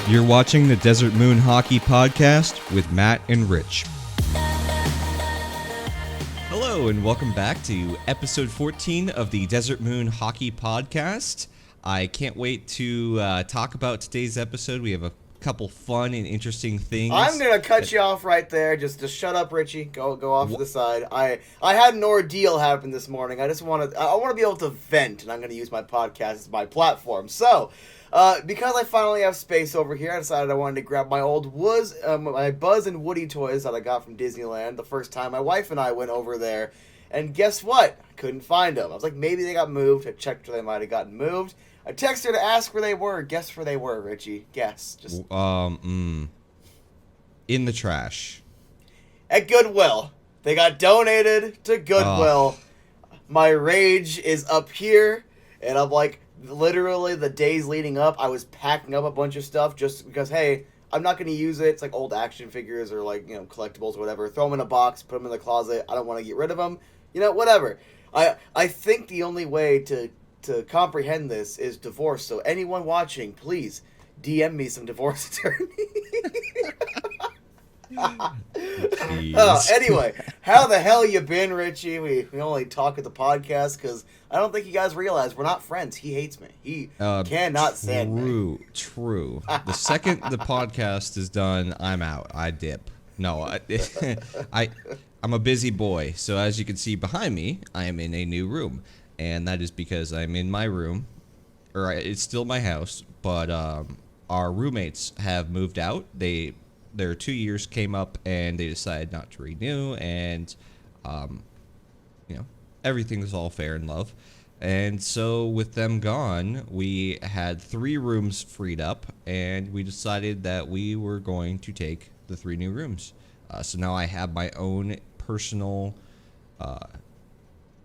You're watching the Desert Moon Hockey Podcast with Matt and Rich. Hello, and welcome back to episode 14 of the Desert Moon Hockey Podcast. I can't wait to talk about today's episode. We have a couple fun and interesting things. I'm gonna cut you off right there. Just shut up, Richie. Go off to the side. I had an ordeal happen this morning. I want to be able to vent, and I'm gonna use my podcast as my platform. So, because I finally have space over here, I decided I wanted to grab my old my Buzz and Woody toys that I got from Disneyland the first time my wife and I went over there. And guess what? I couldn't find them. I was like, maybe they got moved. I checked where they might have gotten moved. I texted her to ask where they were. Guess where they were, Richie. Guess. In the trash. At Goodwill. They got donated to Goodwill. My rage is up here, and I'm like, literally the days leading up, I was packing up a bunch of stuff just because, hey, I'm not going to use it. It's like old action figures or like, collectibles or whatever. Throw them in a box, put them in the closet. I don't want to get rid of them. Whatever. I think the only way to comprehend this is divorce. So anyone watching, please DM me some divorce attorney. Anyway, how the hell you been, Richie? We only talk at the podcast because I don't think you guys realize we're not friends. He hates me. He cannot stand me. True. The second the podcast is done, I'm out. I dip. No, I'm a busy boy. So as you can see behind me, I am in a new room. And that is because I'm in my room, or it's still my house, but our roommates have moved out. Their 2 years came up, and they decided not to renew, and, everything was all fair in love. And so with them gone, we had 3 rooms freed up, and we decided that we were going to take the 3 new rooms. So now I have my own personal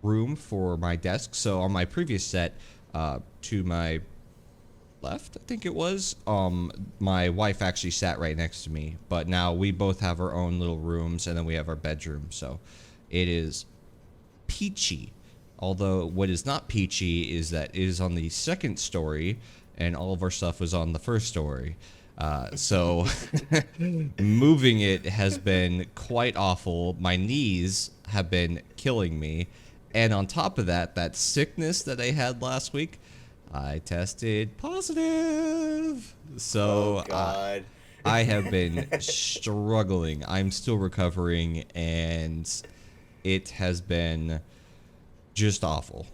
room for my desk. So on my previous set, to my left, I think it was, my wife actually sat right next to me, but now we both have our own little rooms, and then we have our bedroom. So it is peachy. Although what is not peachy is that it is on the second story, and all of our stuff was on the first story. So moving it has been quite awful. My knees have been killing me. And on top of that, that sickness that I had last week, I tested positive. So God. I have been struggling. I'm still recovering, and it has been just awful.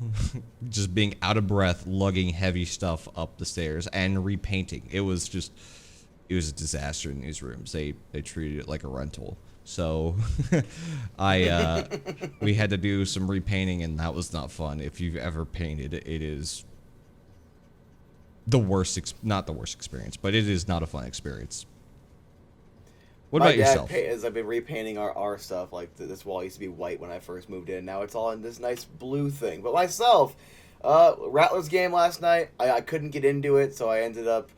Just being out of breath, lugging heavy stuff up the stairs, and repainting. It was a disaster in these rooms. They treated it like a rental. So we had to do some repainting, and that was not fun. If you've ever painted, it is the worst, not the worst experience, but it is not a fun experience. What about yourself? I've been repainting our stuff. Like this wall used to be white when I first moved in. Now it's all in this nice blue thing. But myself, Rattlers game last night, I couldn't get into it, so I ended up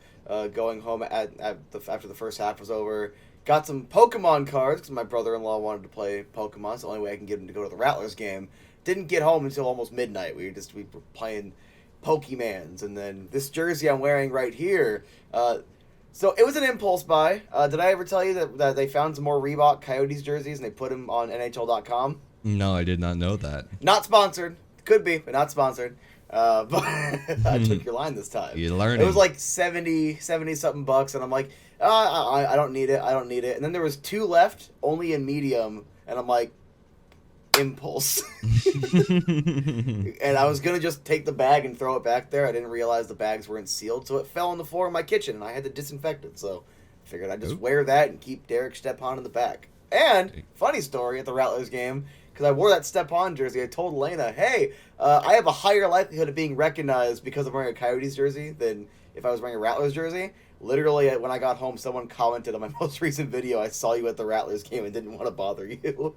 going home after the first half was over. Got some Pokemon cards because my brother-in-law wanted to play Pokemon. It's the only way I can get him to go to the Rattlers game. Didn't get home until almost midnight. We were playing Pokemans, and then this jersey I'm wearing right here. So it was an impulse buy. Did I ever tell you that they found some more Reebok Coyotes jerseys and they put them on NHL.com? No, I did not know that. Not sponsored. Could be, but not sponsored. But I took your line this time. You're learning. It was like 70 something bucks, and I'm like, I don't need it. And then there was 2 left, only in medium, and I'm like, impulse. And I was gonna just take the bag and throw it back there. I didn't realize the bags weren't sealed, so it fell on the floor in my kitchen, and I had to disinfect it. So I figured I'd just wear that and keep Derek Stepan in the back. And funny story at the Rattlers game, because I wore that Stepan jersey, I told Elena, hey, I have a higher likelihood of being recognized because I'm wearing a Coyotes jersey than if I was wearing a Rattlers jersey. Literally, when I got home, someone commented on my most recent video, I saw you at the Rattlers game and didn't want to bother you.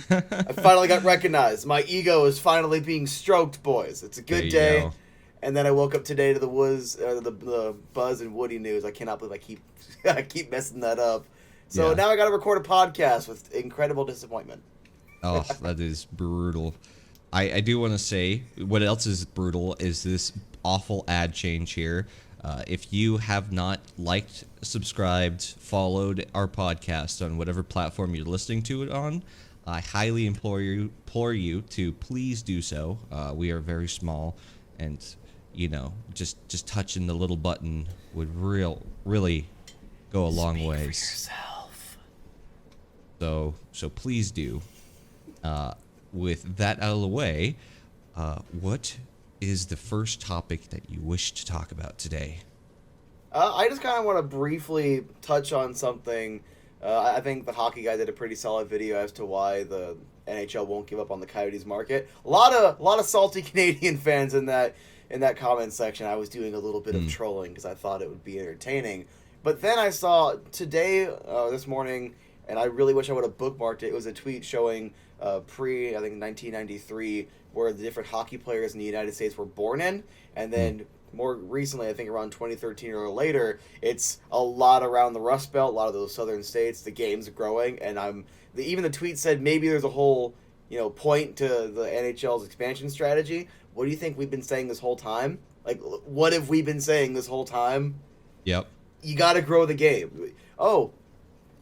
I finally got recognized. My ego is finally being stroked, boys. It's a good day. Go. And then I woke up today to the Buzz and Woody news. I cannot believe I keep messing that up. So now I got to record a podcast with incredible disappointment. Oh, that is brutal. I do want to say, what else is brutal is this awful ad change here. If you have not liked, subscribed, followed our podcast on whatever platform you're listening to it on, I highly implore you to please do so. We are very small, and just touching the little button would really go a long ways. So please do. With that out of the way, what is the first topic that you wish to talk about today? I just kind of want to briefly touch on something. I think the hockey guy did a pretty solid video as to why the NHL won't give up on the Coyotes market. A lot of salty Canadian fans in that comment section. I was doing a little bit of trolling because I thought it would be entertaining. But then I saw today, this morning, and I really wish I would have bookmarked it. It was a tweet showing I think 1993, where the different hockey players in the United States were born in, and then more recently, I think around 2013 or later, it's a lot around the Rust Belt, a lot of those southern states. The game's growing, and even the tweet said maybe there's a whole point to the NHL's expansion strategy. What do you think we've been saying this whole time? Like, what have we been saying this whole time? Yep. You got to grow the game. Oh,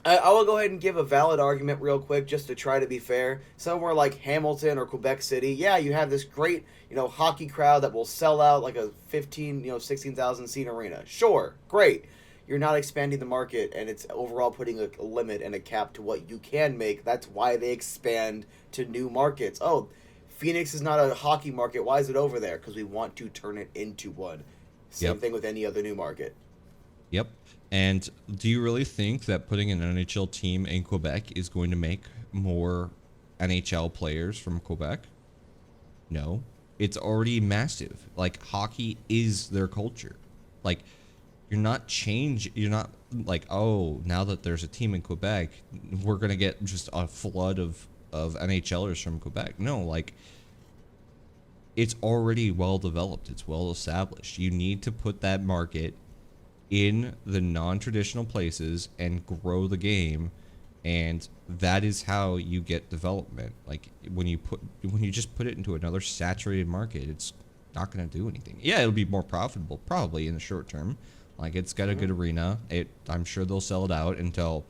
I will go ahead and give a valid argument real quick just to try to be fair. Somewhere like Hamilton or Quebec City, yeah, you have this great, hockey crowd that will sell out like a 16,000 seat arena. Sure, great. You're not expanding the market, and it's overall putting a limit and a cap to what you can make. That's why they expand to new markets. Oh, Phoenix is not a hockey market. Why is it over there? Because we want to turn it into one. Same thing with any other new market. Yep. And do you really think that putting an NHL team in Quebec is going to make more NHL players from Quebec? No. It's already massive. Like, hockey is their culture. Like, you're not like, oh, now that there's a team in Quebec, we're going to get just a flood of NHLers from Quebec. No, like, it's already well developed. It's well established. You need to put that market in the non-traditional places and grow the game, and that is how you get development. Like, when you just put it into another saturated market, it's not going to do anything. Yeah, it'll be more profitable probably in the short term. Like, it's got a good arena. I'm sure they'll sell it out until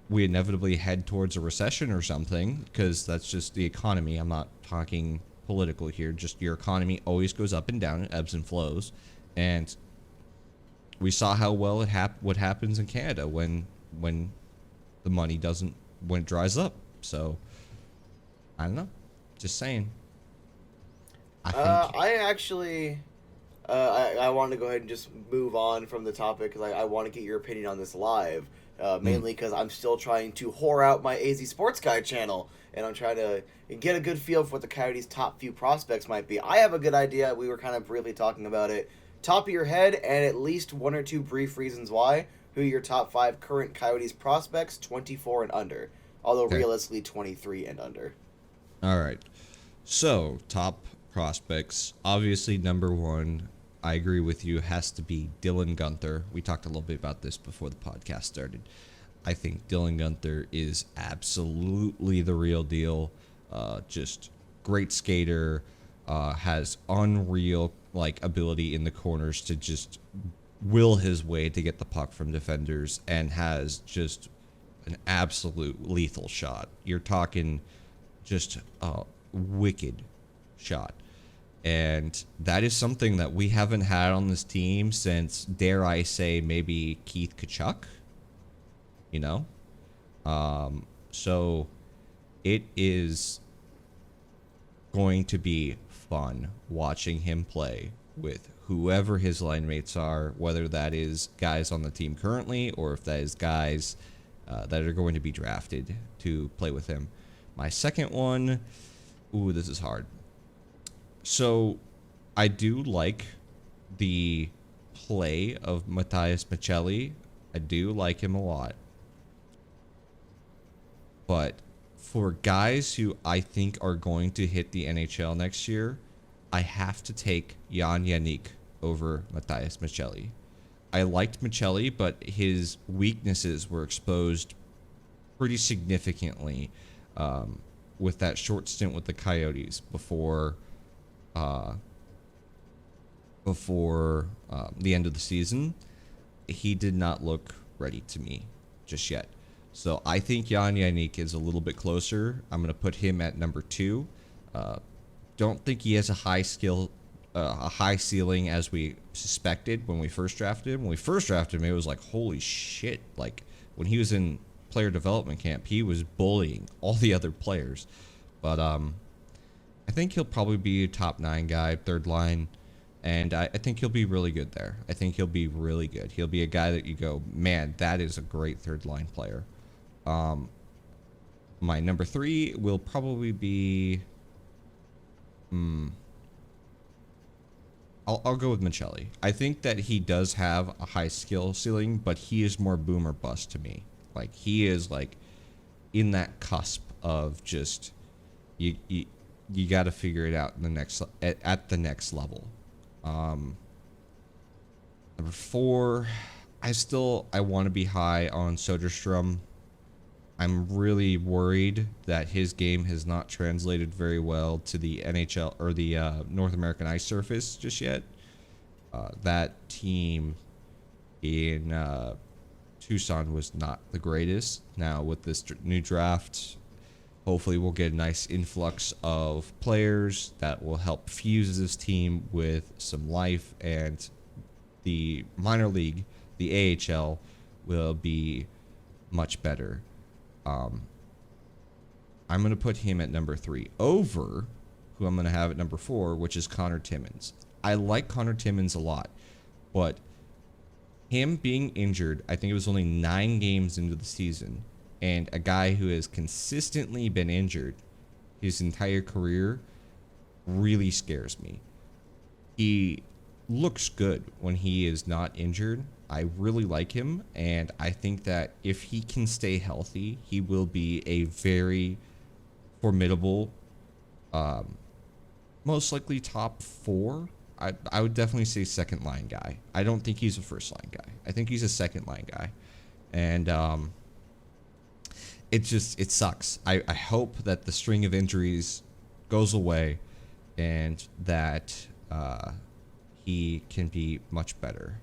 we inevitably head towards a recession or something, because that's just the economy. I'm not talking political here. Just your economy always goes up and down, it ebbs and flows, and we saw how well what happens in Canada when the money when it dries up. So I don't know. Just saying. I actually I want to go ahead and just move on from the topic because I want to get your opinion on this live. Mainly because I'm still trying to whore out my AZ Sports Guy channel, and I'm trying to get a good feel for what the Coyotes' top few prospects might be. I have a good idea. We were kind of briefly talking about it. Top of your head, and at least one or two brief reasons why. Who are your top 5 current Coyotes prospects, 24 and under? Although realistically, 23 and under. All right. So, top prospects. Obviously, number 1, I agree with you, has to be Dylan Gunther. We talked a little bit about this before the podcast started. I think Dylan Gunther is absolutely the real deal. Just great skater, has unreal ability in the corners to just will his way to get the puck from defenders, and has just an absolute lethal shot. You're talking just a wicked shot. And that is something that we haven't had on this team since, dare I say, maybe Keith Tkachuk. So it is going to be fun watching him play with whoever his line mates are, whether that is guys on the team currently or if that is guys that are going to be drafted to play with him. My second one, this is hard. So I do like the play of Matthias Michelli. I do like him a lot. But for guys who I think are going to hit the NHL next year, I have to take Jan Yannick over Matthias Michelli. I liked Michelli, but his weaknesses were exposed pretty significantly with that short stint with the Coyotes before before the end of the season, he did not look ready to me just yet. So I think Jan Yannick is a little bit closer. I'm going to put him at number 2. Don't think he has a high ceiling as we suspected when we first drafted him. When we first drafted him, it was like, holy shit. Like, when he was in player development camp, he was bullying all the other players. But I think he'll probably be a top 9 guy, third line. And I think he'll be really good there. I think he'll be really good. He'll be a guy that you go, man, that is a great third line player. My number 3 will probably be... I'll go with Michelli. I think that he does have a high skill ceiling, but he is more boom or bust to me. Like, he is like in that cusp of just you got to figure it out in the next at the next level. Number 4, I want to be high on Soderstrom. I'm really worried that his game has not translated very well to the NHL or the North American ice surface just yet. That team in Tucson was not the greatest. Now with this new draft, hopefully we'll get a nice influx of players that will help fuse this team with some life, and the minor league, the AHL, will be much better. I'm going to put him at number 3 over who I'm going to have at number 4, which is Connor Timmons. I like Connor Timmons a lot, but him being injured, I think it was only 9 games into the season, and a guy who has consistently been injured his entire career really scares me. He looks good when he is not injured. I really like him, and I think that if he can stay healthy, he will be a very formidable, most likely top 4. I would definitely say second line guy. I don't think he's a first line guy. I think he's a second line guy, and it sucks. I hope that the string of injuries goes away, and that he can be much better.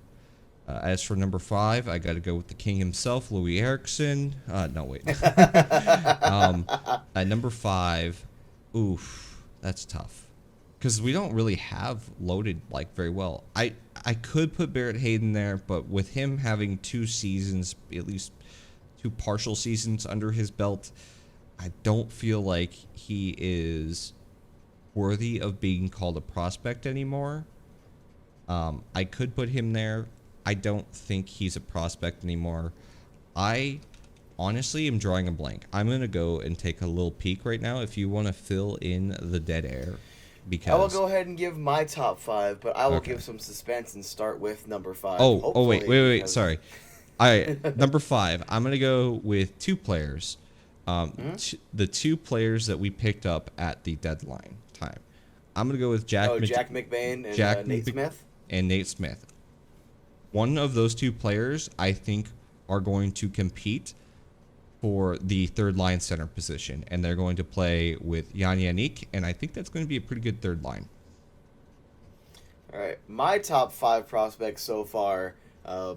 As for number 5, I got to go with the king himself, Louis Eriksson. No, wait. At number 5, oof, that's tough. Because we don't really have loaded like very well. I could put Barrett Hayden there, but with him having 2 seasons, at least 2 partial seasons under his belt, I don't feel like he is worthy of being called a prospect anymore. I could put him there. I don't think he's a prospect anymore. I honestly am drawing a blank. I'm going to go and take a little peek right now if you want to fill in the dead air. Because I will go ahead and give my top 5, but I will give some suspense and start with number 5. Wait, sorry. Number 5, I'm going to go with 2 players. The 2 players that we picked up at the deadline time. I'm going to go with Jack McBain and Nate Smith. And Nate Smith. One of those 2 players, I think, are going to compete for the third line center position, and they're going to play with Jan Yannick, and I think that's going to be a pretty good third line. All right, my top 5 prospects so far,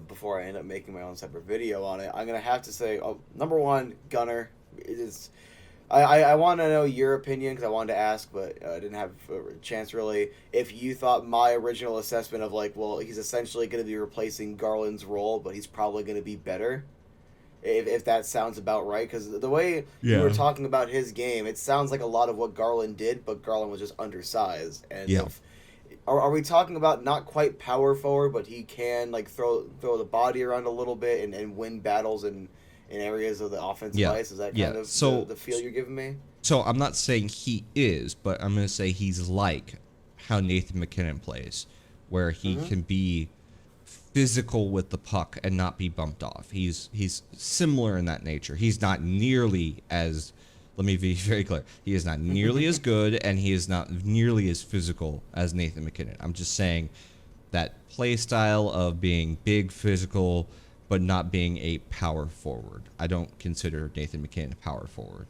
before I end up making my own separate video on it, I'm going to have to say, number 1, Gunther. It is... I want to know your opinion because I wanted to ask, but I didn't have a chance really. If you thought my original assessment of like, well, he's essentially going to be replacing Garland's role, but he's probably going to be better. If that sounds about right, because the way you were talking about his game, it sounds like a lot of what Garland did, but Garland was just undersized. And are we talking about not quite power forward, but he can like throw the body around a little bit and win battles in areas of the offensive ice? Is that kind of the feel you're giving me? So I'm not saying he is, but I'm going to say he's like how Nathan MacKinnon plays, where he can be physical with the puck and not be bumped off. He's similar in that nature. He's not nearly as, let me be very clear, he is not nearly as good, and he is not nearly as physical as Nathan MacKinnon. I'm just saying that play style of being big, physical, but not being a power forward. I don't consider Nathan MacKinnon a power forward.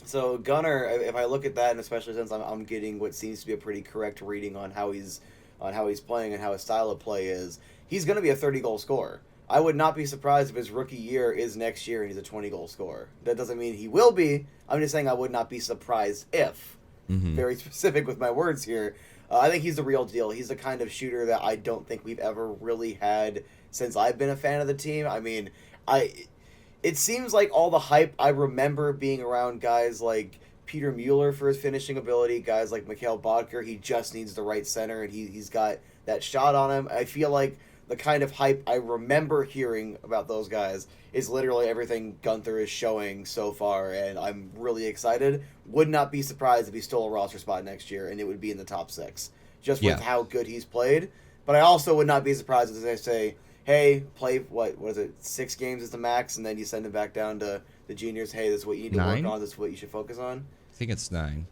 So Gunther, if I look at that, and especially since I'm getting what seems to be a pretty correct reading on how he's on how he's playing and how his style of play is, he's going to be a 30-goal scorer. I would not be surprised if his rookie year is next year and he's a 20-goal scorer. That doesn't mean he will be. I'm just saying I would not be surprised if. Very specific with my words here. I think he's the real deal. He's the kind of shooter that I don't think we've ever really had since I've been a fan of the team. I mean, it seems like all the hype, I remember being around guys like Peter Mueller for his finishing ability, guys like Mikhail Bodker. He just needs the right center, and he's got that shot on him. I feel like the kind of hype I remember hearing about those guys is literally everything Gunther is showing so far, and I'm really excited. Would not be surprised if he stole a roster spot next year, and it would be in the top 6, just with how good he's played. But I also would not be surprised if they say, hey, play, what is it, 6 games is the max, and then you send him back down to the juniors. Hey, this is what you need to 9? work on. This is what you should focus on. I think it's 9.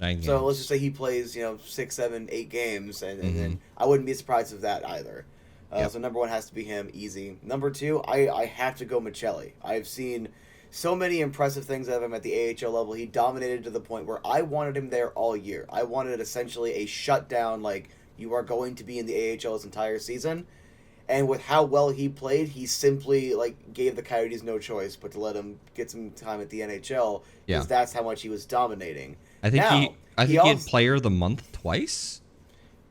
9 games. So let's just say he plays, 6, 7, 8 games, and then I wouldn't be surprised if that either. So number 1 has to be him, easy. Number 2, I have to go Michelli. I've seen so many impressive things of him at the AHL level. He dominated to the point where I wanted him there all year. I wanted essentially a shutdown, like, you are going to be in the AHL this entire season. And with how well he played, he simply gave the Coyotes no choice but to let him get some time at the NHL, because that's how much he was dominating. I think he had Player of the Month twice.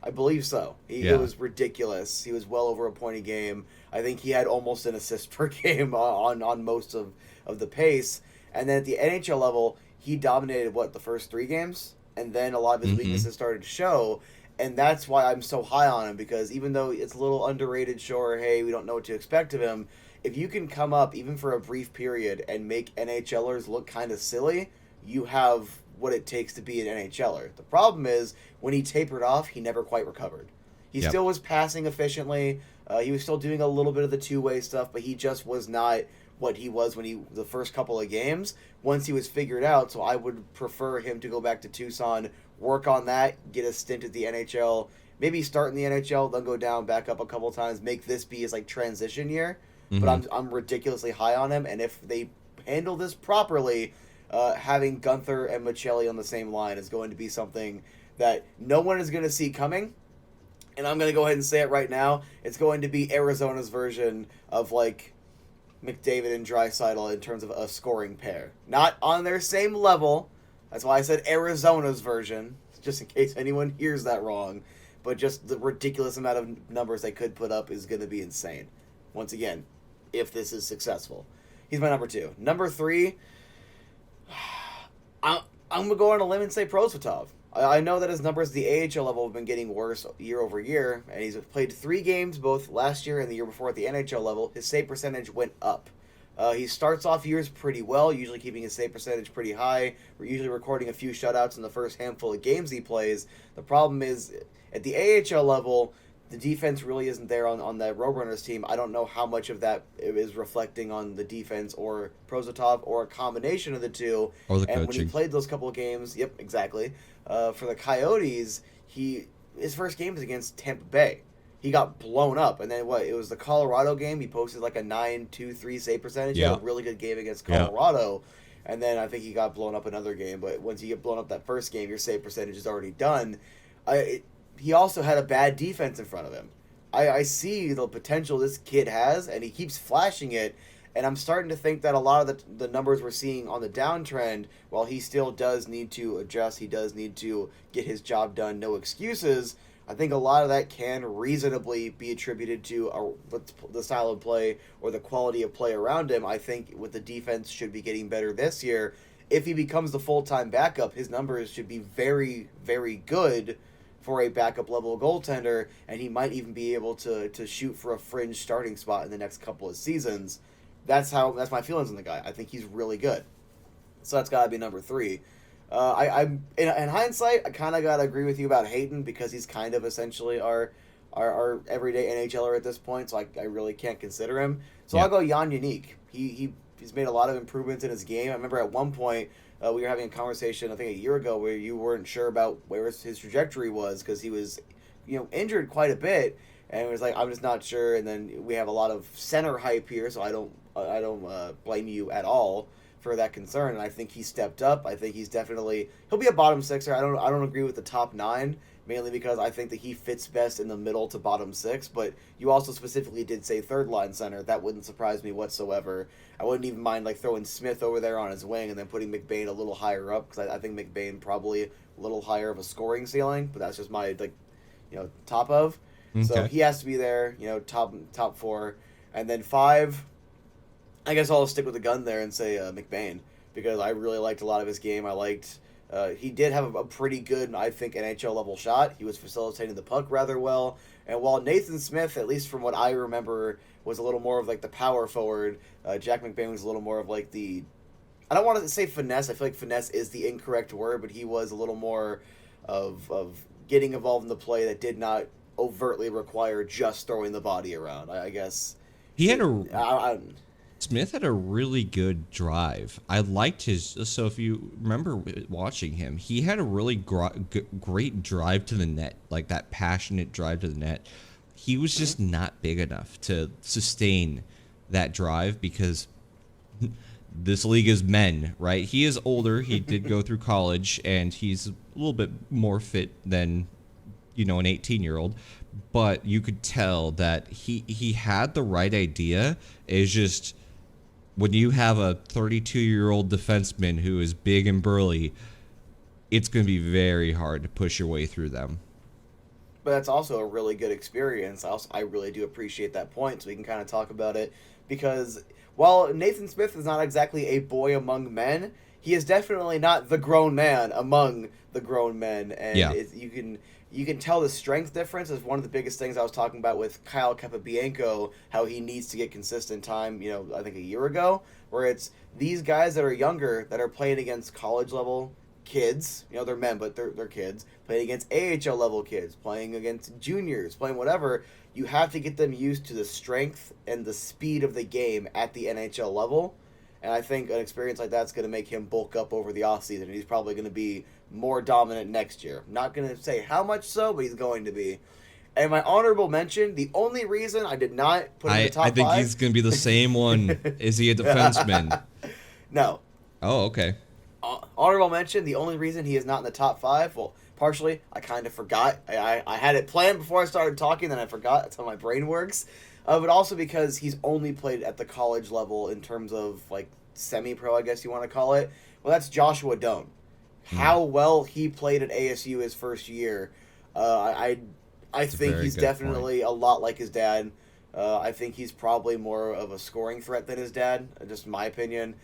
I believe so. It was ridiculous. He was well over a point a game. I think he had almost an assist per game on most of the pace. And then at the NHL level, he dominated, the first 3 games? And then a lot of his weaknesses started to show. And that's why I'm so high on him, because even though it's a little underrated, sure, hey, we don't know what to expect of him, if you can come up, even for a brief period, and make NHLers look kind of silly, you have what it takes to be an NHLer. The problem is, when he tapered off, he never quite recovered. He still was passing efficiently. He was still doing a little bit of the two-way stuff, but he just was not what he was the first couple of games, once he was figured out. So I would prefer him to go back to Tucson, work on that, get a stint at the NHL, maybe start in the NHL, then go down, back up a couple times, make this be his transition year. But I'm ridiculously high on him, and if they handle this properly, having Gunther and Michelli on the same line is going to be something that no one is going to see coming. And I'm going to go ahead and say it right now. It's going to be Arizona's version of McDavid and Draisaitl in terms of a scoring pair. Not on their same level. That's why I said Arizona's version, just in case anyone hears that wrong. But just the ridiculous amount of numbers they could put up is going to be insane. Once again, if this is successful. He's my number 2. Number 3, I'm going to go on a limb and say Prosvetov. I know that his numbers at the AHL level have been getting worse year over year, and he's played 3 games both last year and the year before at the NHL level. His save percentage went up. He starts off years pretty well, usually keeping his save percentage pretty high. We're usually recording a few shutouts in the first handful of games he plays. The problem is, at the AHL level, the defense really isn't there on that Roadrunners team. I don't know how much of that is reflecting on the defense or Prosvetov or a combination of the two. Or the and coaching. When he played those couple of games, yep, exactly. For the Coyotes, his first game was against Tampa Bay. He got blown up, and then it was the Colorado game. He posted a 9.23 save percentage. He had a really good game against Colorado, and then I think he got blown up another game. But once you get blown up that first game, your save percentage is already done. He also had a bad defense in front of him. I see the potential this kid has, and he keeps flashing it. And I'm starting to think that a lot of the numbers we're seeing on the downtrend, while he still does need to adjust, he does need to get his job done, no excuses, I think a lot of that can reasonably be attributed to the style of play or the quality of play around him. I think with the defense should be getting better this year. If he becomes the full-time backup, his numbers should be very, very good for a backup level goaltender, and he might even be able to shoot for a fringe starting spot in the next couple of seasons. That's my feelings on the guy. I think he's really good. So that's got to be number 3. I'm in hindsight, I kind of got to agree with you about Hayden, because he's kind of essentially our everyday NHLer at this point, so I really can't consider him. So I'll go Jan Unique. He's made a lot of improvements in his game. I remember at one point we were having a conversation, I think a year ago, where you weren't sure about where his trajectory was, because he was injured quite a bit, and it was I'm just not sure. And then we have a lot of center hype here, so I don't blame you at all for that concern. And I think he stepped up. I think he'll be a bottom 6er. I don't agree with the top 9, mainly because I think that he fits best in the middle to bottom six. But you also specifically did say third line center. That wouldn't surprise me whatsoever. I wouldn't even mind like throwing Smith over there on his wing and then putting McBain a little higher up, because I think McBain probably a little higher of a scoring ceiling. But that's just my top of. So Okay. he has to be there. Top four, and then five. I guess I'll stick with the gun there and say McBain, because I really liked a lot of his game. I liked he did have a pretty good, I think, NHL level shot. He was facilitating the puck rather well. And while Nathan Smith, at least from what I remember, was a little more of like the power forward, Jack McBain was a little more of like the, I don't want to say finesse. I feel like finesse is the incorrect word, but he was a little more of getting involved in the play that did not overtly require just throwing the body around. I guess He had a I, Smith had a really good drive. I liked his. So if you remember watching him, he had a really great drive to the net, like that passionate drive to the net. He was just not big enough to sustain that drive, because this league is men, right? He is older. He did go through college, and he's a little bit more fit than an 18-year-old. But you could tell that he had the right idea. It's just, when you have a 32-year-old defenseman who is big and burly, it's going to be very hard to push your way through them. but that's also a really good experience. I really do appreciate that point, so we can kind of talk about it, because while Nathan Smith is not exactly a boy among men, he is definitely not the grown man among the grown men, and Yeah. you can tell the strength difference is one of the biggest things I was talking about with Kyle Capobianco, how he needs to get consistent time, I think a year ago, where it's these guys that are younger that are playing against college level kids, they're men, but they're kids, playing against AHL level kids, playing against juniors, playing whatever. You have to get them used to the strength and the speed of the game at the NHL level. And I think an experience like that's going to make him bulk up over the offseason, and he's probably going to be more dominant next year. Not going to say how much so, but he's going to be. And my honorable mention, the only reason I did not put him in the top I think five, he's going to be the same one. Is he a defenseman? no. Oh, okay. Honorable mention, the only reason he is not in the top five, well, partially, I kind of forgot. I had it planned before I started talking, then I forgot. That's how my brain works. But also because he's only played at the college level in terms of, like, semi-pro, I guess you want to call it. Well, that's Joshua Doan. How well he played at ASU his first year, I think very he's good definitely a lot like his dad. I think he's probably more of a scoring threat than his dad, just in my opinion.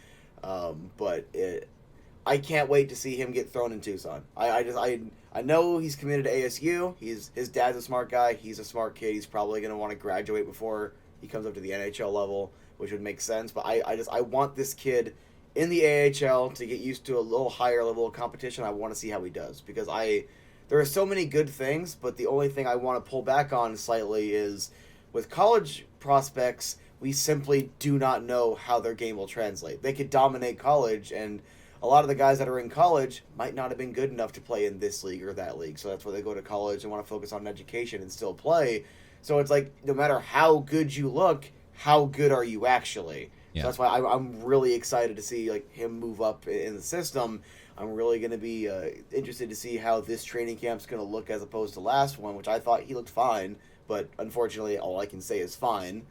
I can't wait to see him get thrown in Tucson. I know he's committed to ASU. His dad's a smart guy. He's a smart kid. He's probably going to want to graduate before he comes up to the NHL level, which would make sense. But I want this kid in the AHL to get used to a little higher level of competition. I want to see how he does, because there are so many good things, but the only thing I want to pull back on slightly is with college prospects, we simply do not know how their game will translate. They could dominate college, and a lot of the guys that are in college might not have been good enough to play in this league or that league. So that's why they go to college and want to focus on education and still play. So it's like, no matter how good you look, how good are you actually? Yeah. So that's why I'm really excited to see like him move up in the system. I'm really going to be interested to see how this training camp's going to look as opposed to last one, which I thought he looked fine, but unfortunately all I can say is fine.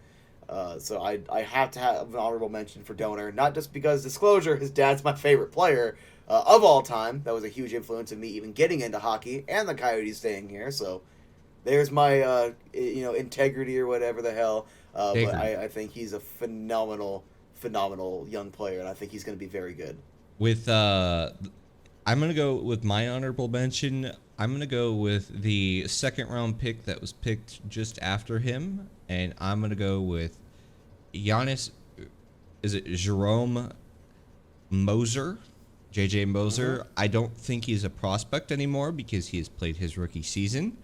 So I have to have an honorable mention for Donor, not just because, disclosure, his dad's my favorite player of all time. That was a huge influence in me even getting into hockey and the Coyotes staying here. So there's my integrity or whatever the hell. But I think he's a phenomenal young player, and I think he's going to be very good. With I'm gonna go with my honorable mention. I'm gonna go with the second round pick that was picked just after him, and I'm gonna go with Giannis. Is it Jerome Moser? JJ Moser. Mm-hmm. I don't think he's a prospect anymore because he has played his rookie season,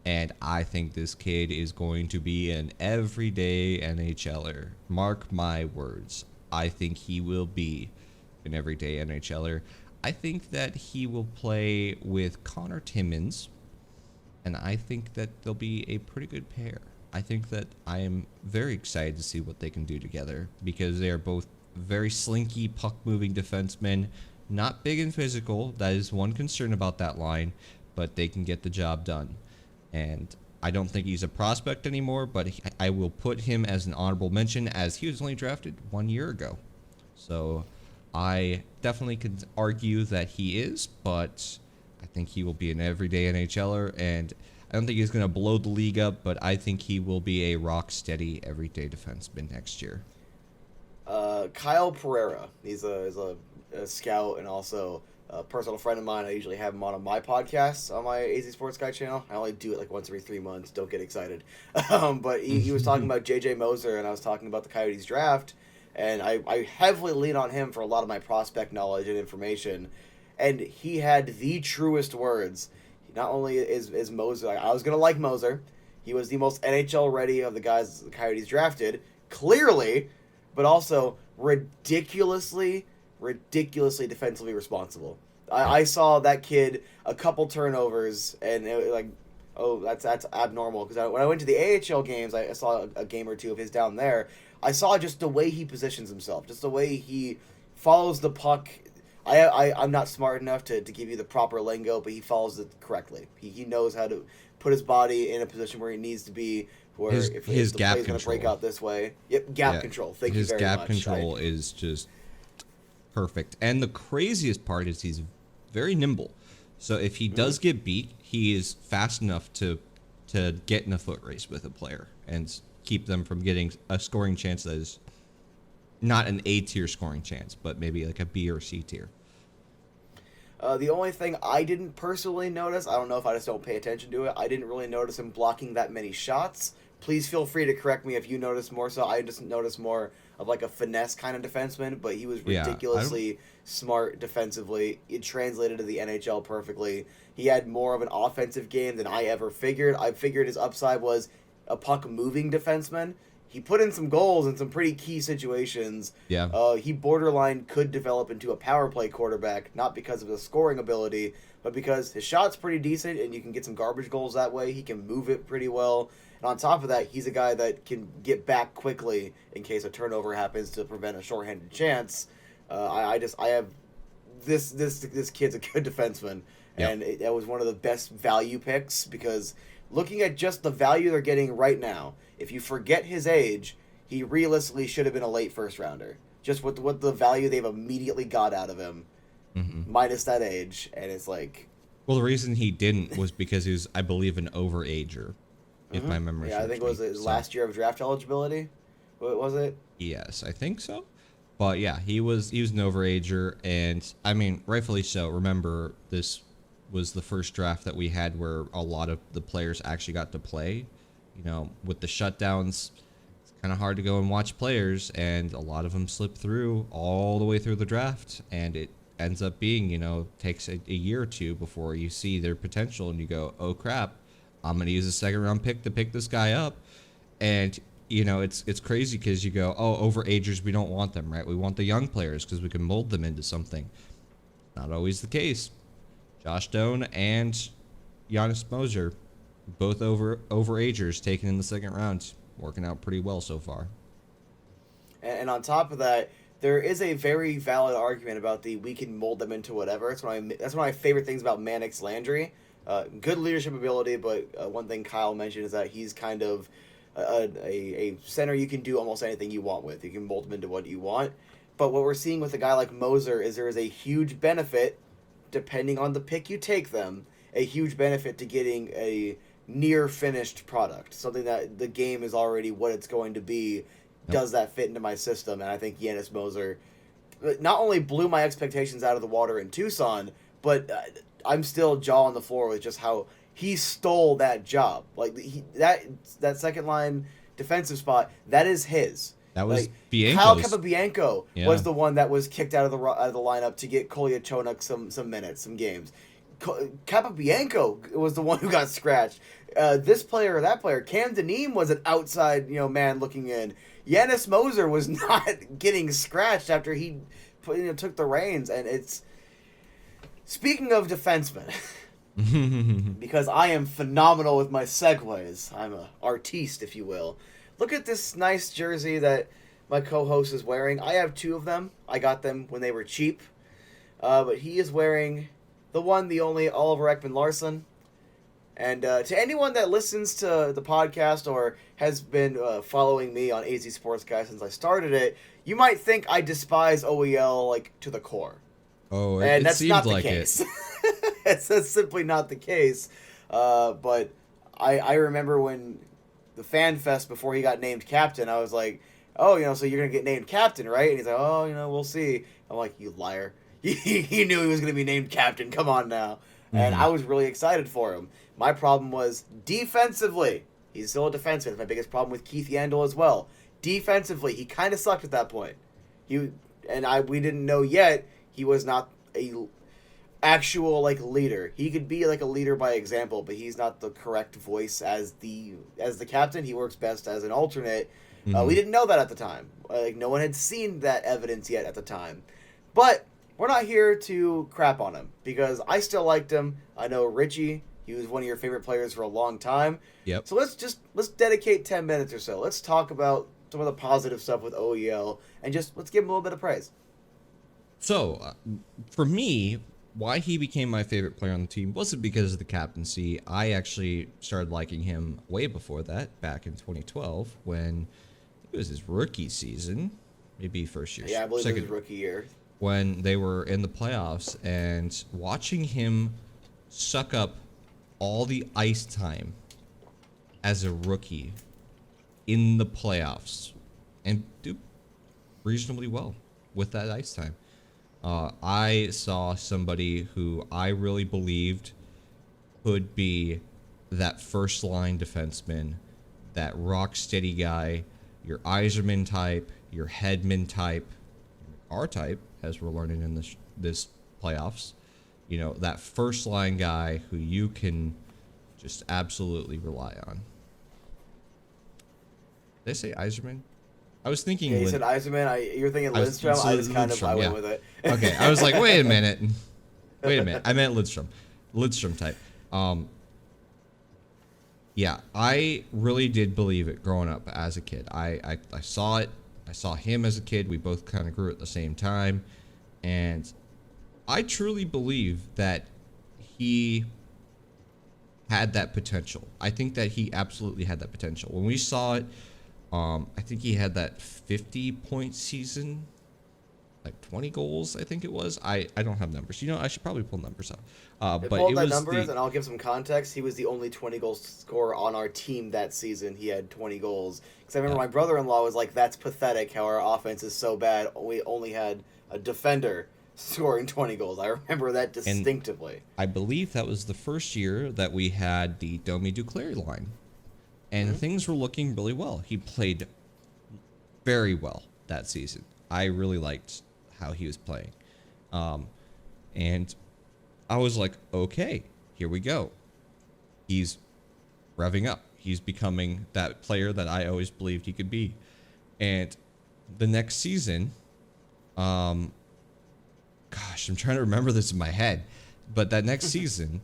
and I think this kid is going to be an everyday NHLer. Mark my words. I think he will be an everyday NHLer. I think that he will play with Connor Timmons, and I think that they'll be a pretty good pair. I think that I am very excited to see what they can do together, because they are both very slinky, puck-moving defensemen, not big and physical. That is one concern about that line, but they can get the job done. And I don't think he's a prospect anymore, but I will put him as an honorable mention as he was only drafted 1 year ago. So I definitely could argue that he is, but I think he will be an everyday NHLer, and I don't think he's going to blow the league up, but I think he will be a rock-steady, everyday defenseman next year. Kyle Pereira. He's a scout and also a personal friend of mine. I usually have him on my podcast on my AZ Sports Guy channel. I only do it like once every 3 months. Don't get excited. But he was talking about JJ Moser, and I was talking about the Coyotes draft, and I heavily lean on him for a lot of my prospect knowledge and information. And he had the truest words. Not only is Moser, I was going to like Moser, he was the most NHL ready of the guys the Coyotes drafted, clearly, but also ridiculously defensively responsible. I saw that kid a couple turnovers, and it was like, oh, that's abnormal. Because when I went to the AHL games, I saw a game or two of his down there. I saw just the way he positions himself, just the way he follows the puck. I'm not smart enough to give you the proper lingo, but he follows it correctly. He knows how to put his body in a position where he needs to be, where his if the gap play's going to break out this way. Yep, gap control. Thank you very much. His gap control is just perfect. And the craziest part is he's very nimble. So if he does get beat, he is fast enough to get in a foot race with a player and keep them from getting a scoring chance that is not an A-tier scoring chance, but maybe like a B or C tier. The only thing I didn't personally notice, I don't know if I just don't pay attention to it, I didn't really notice him blocking that many shots. Please feel free to correct me if you notice more so. I just noticed more of like a finesse kind of defenseman, but he was ridiculously smart defensively. It translated to the NHL perfectly. He had more of an offensive game than I ever figured. I figured his upside was a puck-moving defenseman. He put in some goals in some pretty key situations. Yeah. He borderline could develop into a power play quarterback, not because of his scoring ability, but because his shot's pretty decent and you can get some garbage goals that way. He can move it pretty well. And on top of that, he's a guy that can get back quickly in case a turnover happens to prevent a shorthanded chance. I have this kid's a good defenseman, and that was one of the best value picks because looking at just the value they're getting right now, if you forget his age, he realistically should have been a late first rounder. Just with what the value they've immediately got out of him, minus that age, and it's like. Well, the reason he didn't was because he was, I believe, an overager, if my memory serves I think it was his last year of draft eligibility. What was it? Yes, I think so. But yeah, he was an overager, and I mean, rightfully so. Remember, this was the first draft that we had where a lot of the players actually got to play. You know, with the shutdowns, it's kind of hard to go and watch players, and a lot of them slip through all the way through the draft, and it ends up being, takes a year or two before you see their potential, and you go, oh crap, I'm going to use a second-round pick to pick this guy up. And, it's crazy because you go, oh, overagers, we don't want them, right? We want the young players because we can mold them into something. Not always the case. Josh Doan and Giannis Moser, both overagers taken in the second round, working out pretty well so far. And on top of that, there is a very valid argument about we can mold them into whatever. That's one of my favorite things about Mannix Landry. Good leadership ability, but one thing Kyle mentioned is that he's kind of a center you can do almost anything you want with. You can mold him into what you want. But what we're seeing with a guy like Moser is there is a huge benefit, depending on the pick you take them, a huge benefit to getting a near finished product, something that the game is already what it's going to be. Yep. Does that fit into my system? And I think Giannis Moser not only blew my expectations out of the water in Tucson, but I'm still jaw on the floor with just how he stole that job. Like that second line defensive spot, that is his. That was Bianco's. Kyle Capabianco was the one that was kicked out of the lineup to get Kolyachonok some minutes, some games. Capabianco was the one who got scratched. This player or that player, Cam Deneem was an outside man looking in. Giannis Moser was not getting scratched after he took the reins. And it's speaking of defensemen, because I am phenomenal with my segues. I'm an artiste, if you will. Look at this nice jersey that my co-host is wearing. I have two of them. I got them when they were cheap. But he is wearing the one, the only Oliver Ekman-Larsson. And to anyone that listens to the podcast or has been following me on AZ Sports Guy since I started it, you might think I despise OEL like to the core. Oh, And it that's seemed not the like case. it. That's simply not the case. But I remember when the Fan Fest before he got named captain, I was like, oh, so you're going to get named captain, right? And he's like, oh, we'll see. I'm like, you liar. He knew he was going to be named captain. Come on now. And I was really excited for him. My problem was defensively. He's still a defenseman. It's my biggest problem with Keith Yandel as well. Defensively, he kind of sucked at that point. We didn't know yet he was not a actual leader. He could be like a leader by example, but he's not the correct voice as the captain. He works best as an alternate. We didn't know that at the time. No one had seen that evidence yet at the time. But we're not here to crap on him because I still liked him. I know Richie. He was one of your favorite players for a long time. Yep. So let's dedicate 10 minutes or so. Let's talk about some of the positive stuff with OEL and let's give him a little bit of praise. So, for me, why he became my favorite player on the team wasn't because of the captaincy. I actually started liking him way before that, back in 2012, when it was his rookie season, maybe first year. Yeah, I believe it was his rookie year. When they were in the playoffs, and watching him suck up all the ice time as a rookie in the playoffs and do reasonably well with that ice time. I saw somebody who I really believed could be that first line defenseman, that rock steady guy, your Yzerman type, your Hedman type, our type, as we're learning in this playoffs. That first line guy who you can just absolutely rely on. Did I say Yzerman? I was thinking. Yeah, you said Yzerman. You're thinking Lindstrom. I went with it. Okay, I was like, wait a minute. I meant Lindstrom. Lindstrom type. Yeah, I really did believe it growing up as a kid. I saw it. I saw him as a kid. We both kind of grew at the same time. And I truly believe that he had that potential. I think that he absolutely had that potential. When we saw it, I think he had that 50-point season, like 20 goals, I think it was. I don't have numbers. I should probably pull numbers up. But pull it the was numbers, and I'll give some context. He was the only 20-goal scorer on our team that season. He had 20 goals. Because I remember my brother-in-law was like, that's pathetic how our offense is so bad. We only had a defender scoring 20 goals. I remember that distinctively. And I believe that was the first year that we had the Domi Duclair line. And things were looking really well. He played very well that season. I really liked how he was playing. And I was like, okay, here we go. He's revving up. He's becoming that player that I always believed he could be. And the next season, gosh, I'm trying to remember this in my head. But that next season,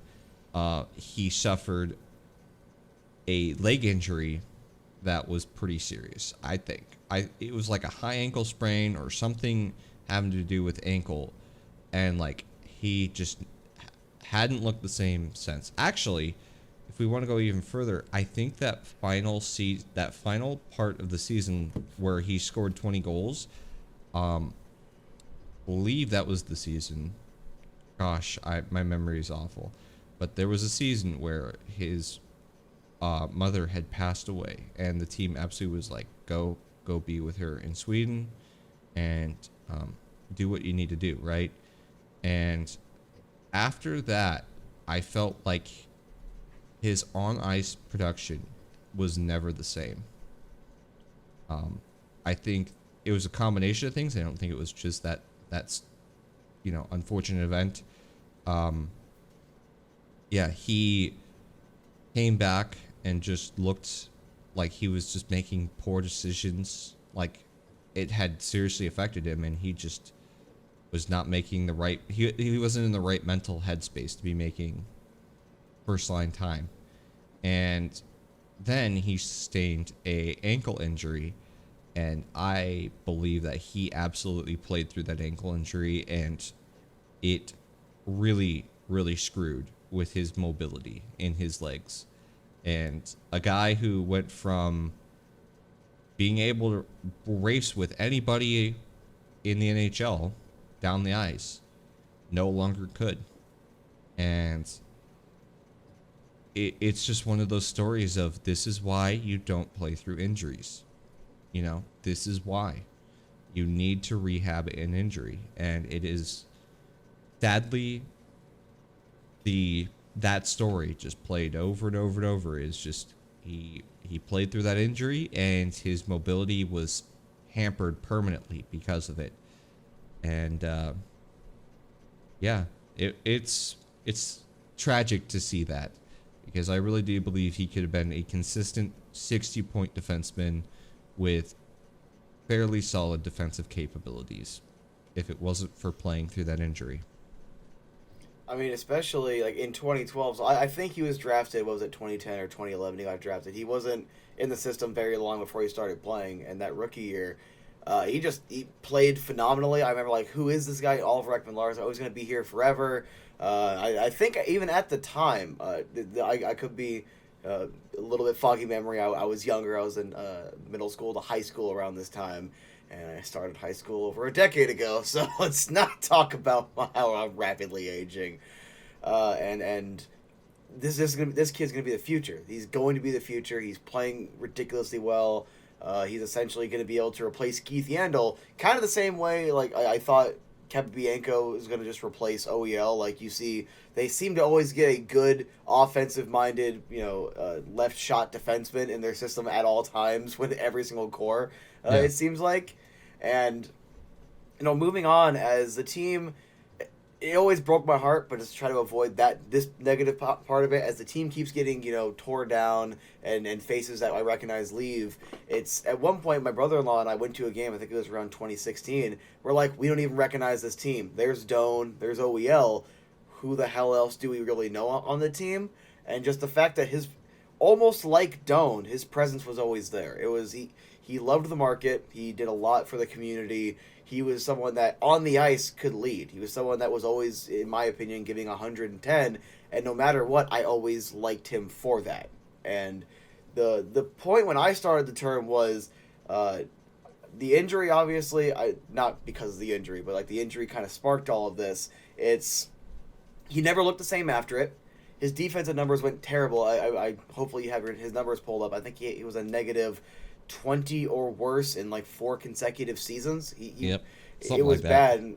he suffered a leg injury that was pretty serious, I think. It was like a high ankle sprain or something having to do with ankle, and he just hadn't looked the same since. Actually, if we want to go even further, I think that final part of the season where he scored 20 goals, believe that was the season. Gosh, my memory is awful, but there was a season where his mother had passed away, and the team absolutely was like, go be with her in Sweden, and do what you need to do, right? And after that, I felt like his on-ice production was never the same. I think it was a combination of things. I don't think it was just that's unfortunate event. He came back and just looked like he was just making poor decisions. Like it had seriously affected him, and he just was not making the right. He wasn't in the right mental headspace to be making first line time. And then he sustained a ankle injury, and I believe that he absolutely played through that ankle injury, and it really, really screwed with his mobility in his legs. And a guy who went from being able to race with anybody in the NHL down the ice no longer could. And it's just one of those stories of, this is why you don't play through injuries. You know, this is why you need to rehab an injury. And it is sadly that story just played over and over and over. Is just he played through that injury and his mobility was hampered permanently because of it. And it's tragic to see that, because I really do believe he could have been a consistent 60-point defenseman with fairly solid defensive capabilities if it wasn't for playing through that injury. I mean, especially like in 2012. So I think he was drafted. What was it, 2010 or 2011? He got drafted. He wasn't in the system very long before he started playing. And that rookie year, he played phenomenally. I remember, like, who is this guy? Oliver Ekman-Larsson. Oh, he's going to be here forever. I think even at the time, I could be a little bit foggy memory. I was younger. I was in middle school to high school around this time. And I started high school over a decade ago, so let's not talk about how I'm rapidly aging. And this kid's gonna be the future. He's going to be the future. He's playing ridiculously well. He's essentially going to be able to replace Keith Yandel, kind of the same way. Like I thought Capobianco is going to just replace OEL. Like, you see, they seem to always get a good offensive-minded, left shot defenseman in their system at all times with every single core. It seems like. And, moving on as the team, it always broke my heart, but just try to avoid this negative part of it. As the team keeps getting, tore down and faces that I recognize leave, it's at one point my brother-in-law and I went to a game, I think it was around 2016, we're like, we don't even recognize this team. There's Doan, there's OEL. Who the hell else do we really know on the team? And just the fact that almost like Doan, his presence was always there. It was, he loved the market. He did a lot for the community. He was someone that on the ice could lead. He was someone that was always, in my opinion, giving 110. And no matter what, I always liked him for that. And the point when I started the term was the injury, obviously, not because of the injury, but like the injury kind of sparked all of this. He never looked the same after it. His defensive numbers went terrible. I hopefully you have his numbers pulled up. I think he was a negative 20 or worse in like 4 consecutive seasons. Yep. It was bad.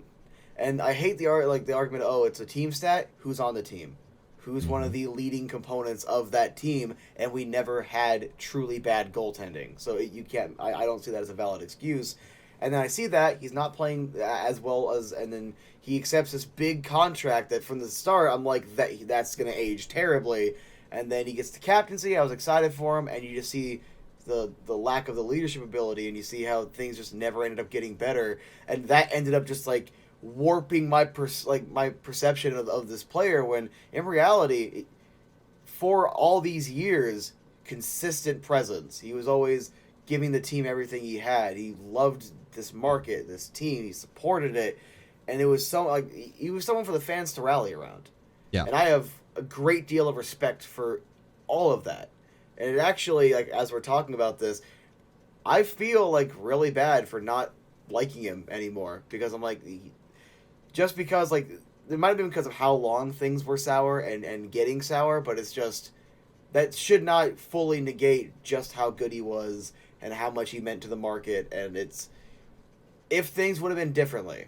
And I hate the argument, it's a team stat. Who's on the team? Who's one of the leading components of that team? And we never had truly bad goaltending. So you can't, I don't see that as a valid excuse. And then I see that he's not playing as well as, and then he accepts this big contract that from the start, I'm like, that's going to age terribly. And then he gets the captaincy. I was excited for him. And you just see the lack of the leadership ability, and you see how things just never ended up getting better. And that ended up just like warping my perception of this player, when in reality, for all these years, consistent presence. He was always giving the team everything he had. He loved this market, this team. He supported it, and it was he was someone for the fans to rally around. Yeah. And I have a great deal of respect for all of that. And it actually, like, as we're talking about this, I feel like really bad for not liking him anymore, because I'm like, just because, like, it might have been because of how long things were sour and getting sour, but it's just, that should not fully negate just how good he was and how much he meant to the market. And if things would have been differently,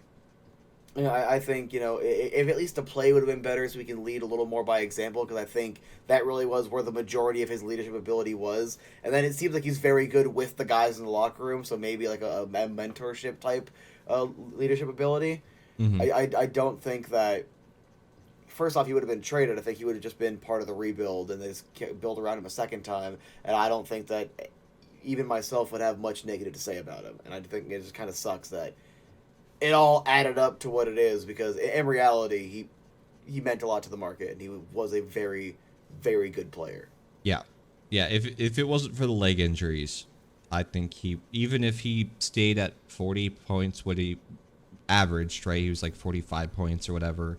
I think, if at least the play would have been better so we can lead a little more by example, because I think that really was where the majority of his leadership ability was. And then it seems like he's very good with the guys in the locker room, so maybe like a mentorship type leadership ability. Mm-hmm. I don't think that, first off, he would have been traded. I think he would have just been part of the rebuild, and they just build around him a second time. And I don't think that even myself would have much negative to say about him. And I think it just kind of sucks that it all added up to what it is, because in reality, he meant a lot to the market, and he was a very, very good player. Yeah. If it wasn't for the leg injuries, I think even if he stayed at 40 points, what he averaged, right? He was like 45 points or whatever.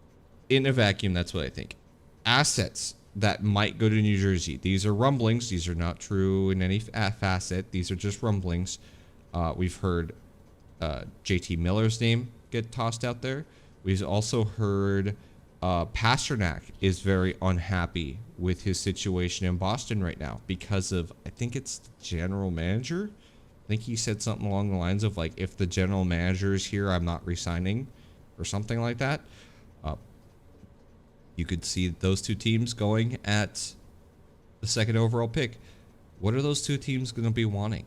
in a vacuum, that's what I think. Assets that might go to New Jersey. These are rumblings. These are not true in any facet. These are just rumblings. We've heard JT Miller's name get tossed out there. We've also heard Pasternak is very unhappy with his situation in Boston right now because of, I think it's the general manager. I think he said something along the lines of like, if the general manager is here, I'm not resigning, or something like that. You could see those two teams going at the second overall pick. What are those two teams going to be wanting,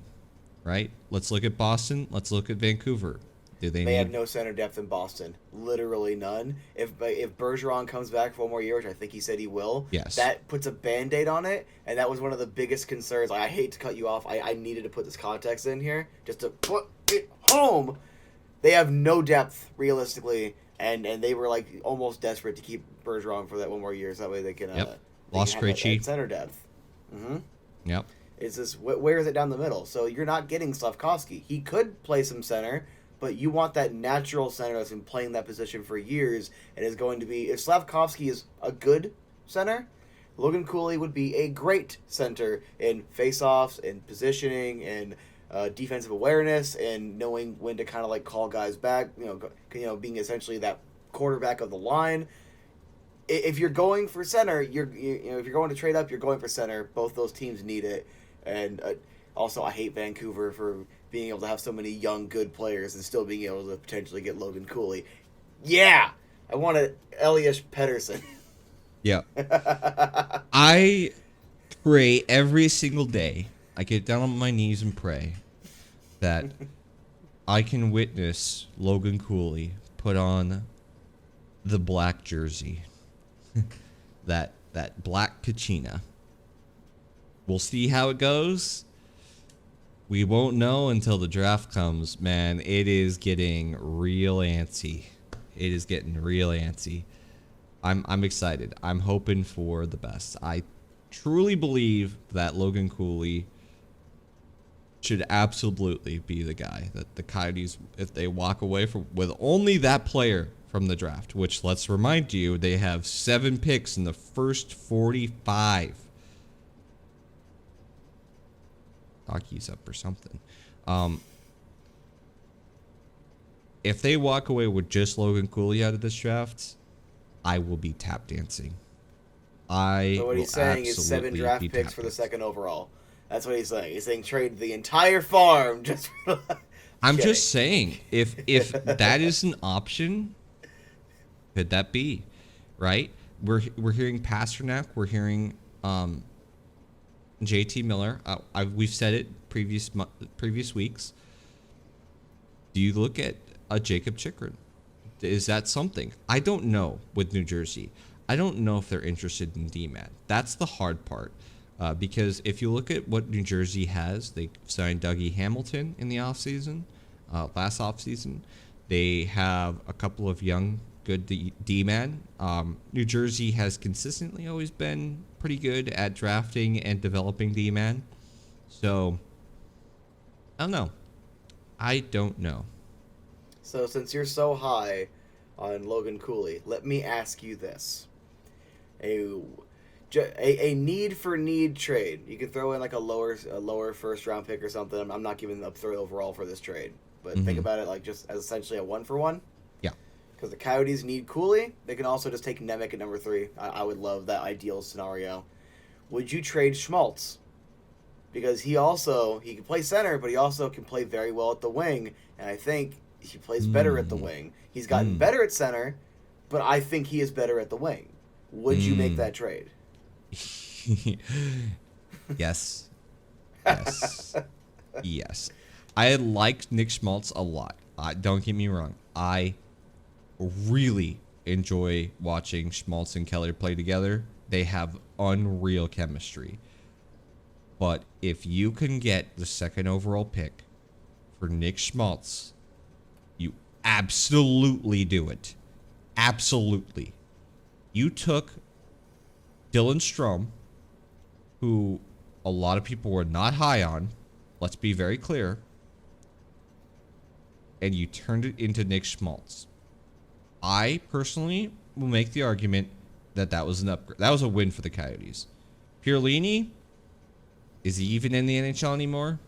right? Let's look at Boston. Let's look at Vancouver. They have no center depth in Boston. Literally none. If Bergeron comes back for one more year, which I think he said he will, yes, that puts a Band-Aid on it, and that was one of the biggest concerns. I hate to cut you off. I needed to put this context in here just to put it home. They have no depth, realistically, and they were like almost desperate to keep Bergeron for that one more year, so that way they can lost Krejci center depth. Mm-hmm. Yep. It's just where is it down the middle? So you're not getting Slafkovsky. He could play some center, but you want that natural center that's been playing that position for years and is going to be. If Slafkovsky is a good center, Logan Cooley would be a great center in faceoffs and positioning and defensive awareness and knowing when to kind of like call guys back. Being essentially that quarterback of the line. If you're going for center, if you're going to trade up, you're going for center. Both those teams need it, and also I hate Vancouver for being able to have so many young, good players and still being able to potentially get Logan Cooley. Yeah, I wanted Elias Pettersson. Yeah, I pray every single day. I get down on my knees and pray that I can witness Logan Cooley put on the black jersey. that black Kachina. We'll see how it goes. We won't know until the draft comes, man. It is getting real antsy. It is getting real antsy. I'm excited. I'm hoping for the best. I truly believe that Logan Cooley should absolutely be the guy that the Coyotes, if they walk away with only that player from the draft, which, let's remind you, they have 7 picks in the first 45. Hockey's up or something. If they walk away with just Logan Cooley out of this draft, I will be tap dancing. So what he's saying is 7 draft picks for the second overall. That's what he's saying. He's saying trade the entire farm just for I'm just saying, if that is an option, could that be, right? We're hearing Pasternak, we're hearing JT Miller. We've said it previous weeks. Do you look at a Jacob Chikrin? Is that something? I don't know with New Jersey. I don't know if they're interested in D-man. That's the hard part. Because if you look at what New Jersey has, they signed Dougie Hamilton in the offseason, last offseason. They have a couple of young, good D-man. New Jersey has consistently always been pretty good at drafting and developing D-man. So, I don't know. So since you're so high on Logan Cooley, let me ask you this. A need for need trade. You can throw in like a lower first round pick or something. I'm not giving up third overall for this trade, but think about it like just as essentially a 1-for-1. Yeah. Because the Coyotes need Cooley. They can also just take Nemec at number 3. I would love that ideal scenario. Would you trade Schmaltz? Because he can play center, but he also can play very well at the wing, and I think he plays better at the wing. He's gotten better at center, but I think he is better at the wing. Would you make that trade? Yes. Yes. I like Nick Schmaltz a lot. Don't get me wrong. I really enjoy watching Schmaltz and Keller play together. They have unreal chemistry. But if you can get the second overall pick for Nick Schmaltz, you absolutely do it. Absolutely. You took Dylan Strome, who a lot of people were not high on, let's be very clear, and you turned it into Nick Schmaltz. I personally will make the argument that that was an upgrade. That was a win for the Coyotes. Pierlini, is he even in the NHL anymore?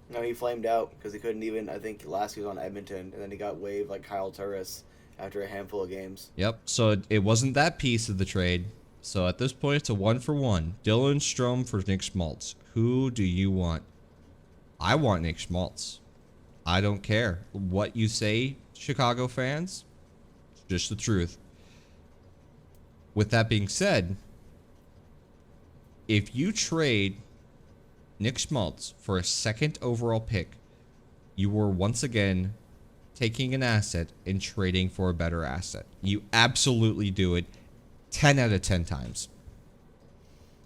No, he flamed out because he couldn't even. I think last year was on Edmonton, and then he got waived like Kyle Turris after a handful of games. Yep. So it wasn't that piece of the trade. So at this point, it's a 1-for-1. Dylan Strome for Nick Schmaltz. Who do you want? I want Nick Schmaltz. I don't care what you say, Chicago fans. It's just the truth. With that being said, if you trade Nick Schmaltz for a second overall pick, you were once again taking an asset and trading for a better asset. You absolutely do it 10 out of 10 times.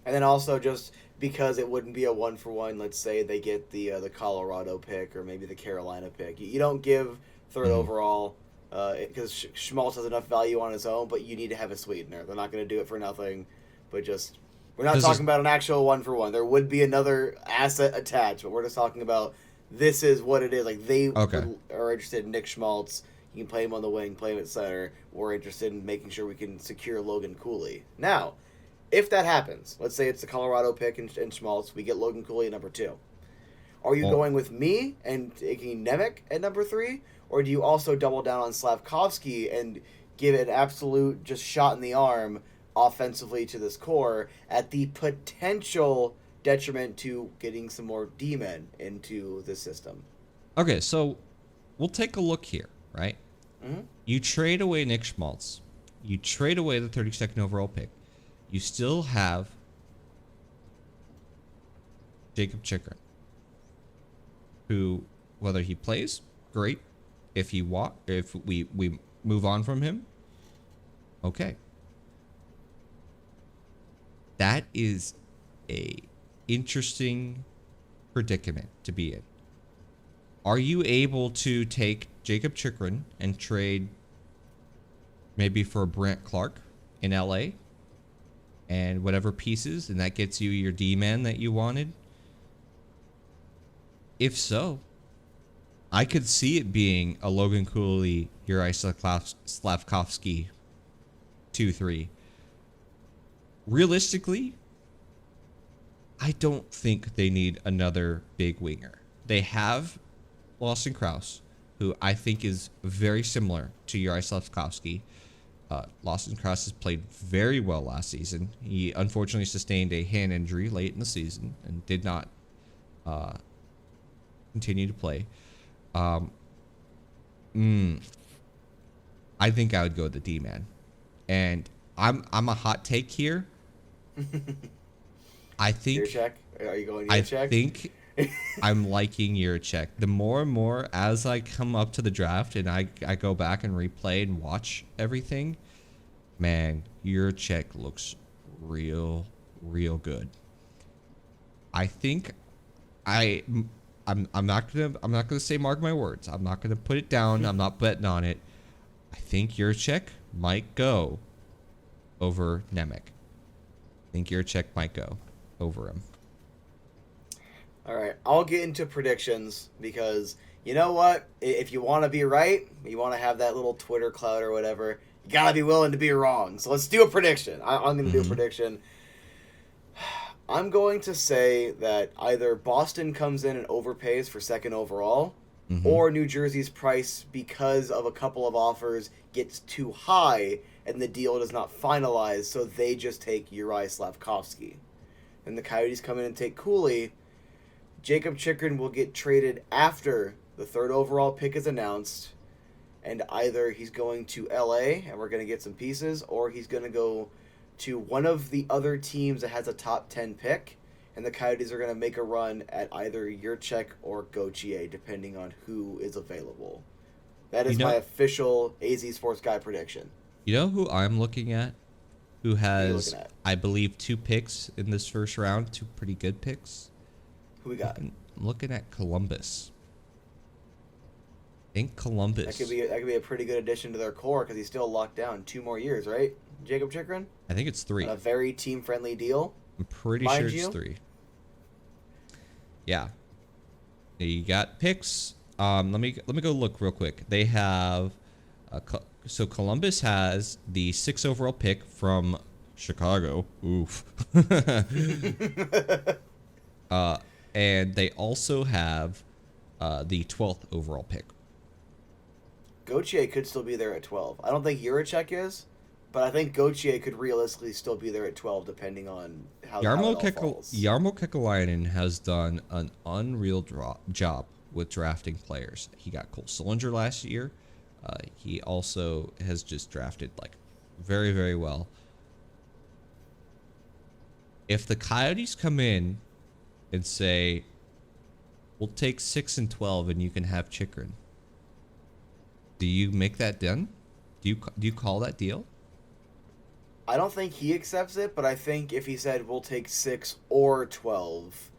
And then also just because it wouldn't be a 1-for-1, let's say they get the Colorado pick or maybe the Carolina pick. You don't give third overall because Schmaltz has enough value on his own, but you need to have a sweetener. They're not going to do it for nothing, but just we're not talking about an actual 1-for-1. There would be another asset attached, but we're just talking about this is what it is. Like they are interested in Nick Schmaltz. You can play him on the wing, play him at center. We're interested in making sure we can secure Logan Cooley. Now, if that happens, let's say it's the Colorado pick and Schmaltz, we get Logan Cooley at number 2. Are you going with me and taking Nemec at number 3? Or do you also double down on Slavkovsky and give an absolute just shot in the arm offensively to this core at the potential detriment to getting some more D-men into the system? Okay, so we'll take a look here, right? Mm-hmm. You trade away Nick Schmaltz. You trade away the 32nd overall pick. You still have Jacob Chikrin, who, whether he plays, great. If we move on from him, okay. That is a interesting predicament to be in. Are you able to take Jacob Chikrin and trade maybe for Brant Clark in LA and whatever pieces, and that gets you your D-man that you wanted? If so, I could see it being a Logan Cooley, Uri Slavkovsky 2-3. Realistically, I don't think they need another big winger. They have Lawson Krause, who I think is very similar to Uri Slavkovsky. Lawson Krause has played very well last season. He unfortunately sustained a hand injury late in the season and did not continue to play. I think I would go with the D-man. And I'm a hot take here. I think Yurchek? Are you going I Yurchek? think I'm liking Yurchek. The more and more as I come up to the draft and I go back and replay and watch everything, man, Yurchek looks real good. I think I'm not gonna say mark my words. I'm not gonna put it down. I'm not betting on it. I think Yurchek might go over Nemec. I think Yurchek might go over him. All right, I'll get into predictions because you know what? If you want to be right, you want to have that little Twitter clout or whatever, you got to be willing to be wrong. So let's do a prediction. I'm going to do a prediction. I'm going to say that either Boston comes in and overpays for second overall, or New Jersey's price, because of a couple of offers, gets too high and the deal does not finalize, so they just take Uri Slavkovsky. And the Coyotes come in and take Cooley. Jacob Chikrin will get traded after the third overall pick is announced, and either he's going to LA and we're going to get some pieces, or he's going to go to one of the other teams that has a top 10 pick, and the Coyotes are going to make a run at either Yurchek or Gauthier, depending on who is available. That is my official AZ Sports Guy prediction. You know who I'm looking at? Who has, I believe, 2 picks in this first round, 2 pretty good picks. Who we got? I'm looking at Columbus. I think Columbus. That could be a pretty good addition to their core because he's still locked down 2 more years, right? Jacob Chikrin? I think it's 3. On a very team-friendly deal. I'm pretty sure it's 3. Yeah. You got picks. Let me go look real quick. They have So Columbus has the 6th overall pick from Chicago. Oof. And they also have the 12th overall pick. Gauthier could still be there at 12. I don't think Juracek is, but I think Gauthier could realistically still be there at 12, depending on how it all falls. Jarmo Kekalainen has done an unreal job with drafting players. He got Cole Sillinger last year. He also has just drafted like very, very well. If the Coyotes come in and say, we'll take 6 and 12 and you can have Chychrun, do you make that done? Do you call that deal? I don't think he accepts it, but I think if he said we'll take 6 or 12,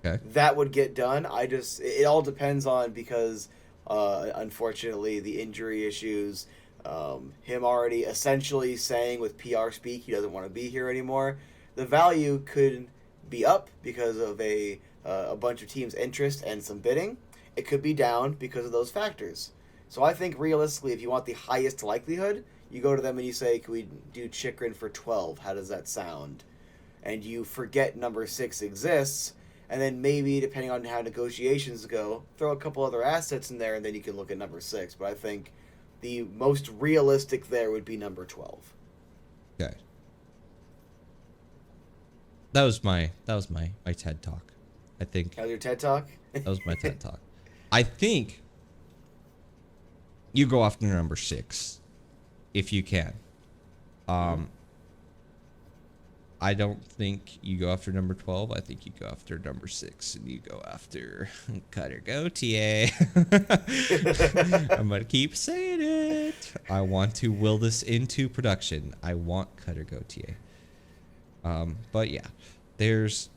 Okay. that would get done. It all depends on, because unfortunately the injury issues, him already essentially saying with PR speak he doesn't want to be here anymore. The value could be up because of a bunch of teams' interest and some bidding. It could be down because of those factors. So I think realistically, if you want the highest likelihood, you go to them and you say, can we do Chychrun for 12? How does that sound? And you forget number 6 exists, and then maybe, depending on how negotiations go, throw a couple other assets in there, and then you can look at number 6. But I think the most realistic there would be number 12. Okay. That was my TED talk. I think How's your TED Talk? that was my TED talk. I think you go after number 6 if you can. I don't think you go after number 12. I think you go after number 6 and you go after Cutter Gauthier. I'm going to keep saying it. I want to will this into production. I want Cutter Gauthier. But yeah, there's